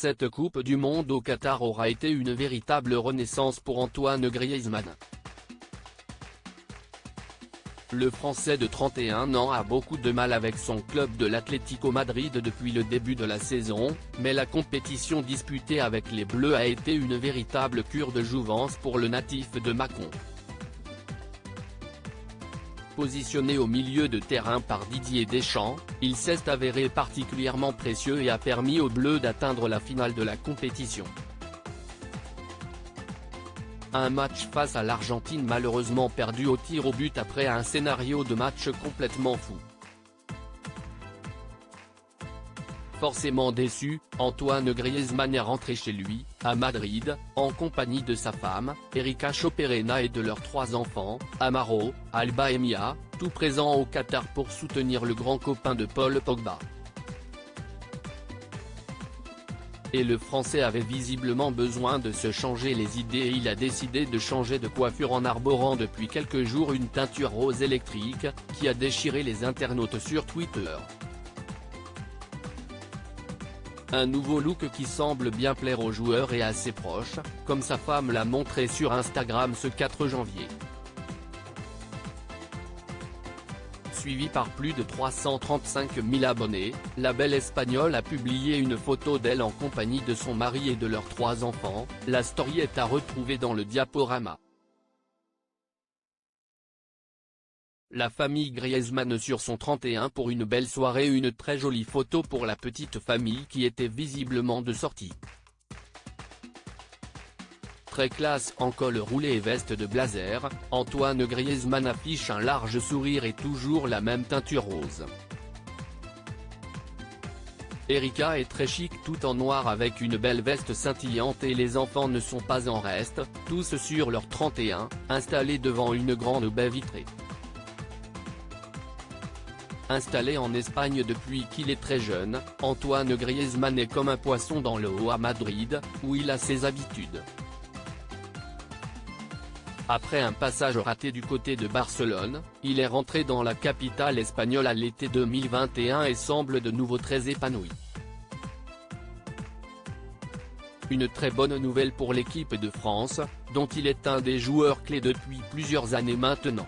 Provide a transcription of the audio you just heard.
Cette Coupe du Monde au Qatar aura été une véritable renaissance pour Antoine Griezmann. Le Français de 31 ans a beaucoup de mal avec son club de l'Atlético Madrid depuis le début de la saison, mais la compétition disputée avec les Bleus a été une véritable cure de jouvence pour le natif de Mâcon. Positionné au milieu de terrain par Didier Deschamps, il s'est avéré particulièrement précieux et a permis aux Bleus d'atteindre la finale de la compétition. Un match face à l'Argentine malheureusement perdu au tir au but après un scénario de match complètement fou. Forcément déçu, Antoine Griezmann est rentré chez lui, à Madrid, en compagnie de sa femme, Erika Choperena et de leurs 3 enfants, Amaro, Alba et Mia, tout présents au Qatar pour soutenir le grand copain de Paul Pogba. Et le Français avait visiblement besoin de se changer les idées et il a décidé de changer de coiffure en arborant depuis quelques jours une teinture rose électrique, qui a déchiré les internautes sur Twitter. Un nouveau look qui semble bien plaire aux joueurs et à ses proches, comme sa femme l'a montré sur Instagram ce 4 janvier. Suivi par plus de 335 000 abonnés, la belle Espagnole a publié une photo d'elle en compagnie de son mari et de leurs 3 enfants. La story est à retrouver dans le diaporama. La famille Griezmann sur son 31 pour une belle soirée, une très jolie photo pour la petite famille qui était visiblement de sortie. Très classe en col roulé et veste de blazer, Antoine Griezmann affiche un large sourire et toujours la même teinture rose. Erika est très chic tout en noir avec une belle veste scintillante et les enfants ne sont pas en reste, tous sur leur 31, installés devant une grande baie vitrée. Installé en Espagne depuis qu'il est très jeune, Antoine Griezmann est comme un poisson dans l'eau à Madrid, où il a ses habitudes. Après un passage raté du côté de Barcelone, il est rentré dans la capitale espagnole à l'été 2021 et semble de nouveau très épanoui. Une très bonne nouvelle pour l'équipe de France, dont il est un des joueurs clés depuis plusieurs années maintenant.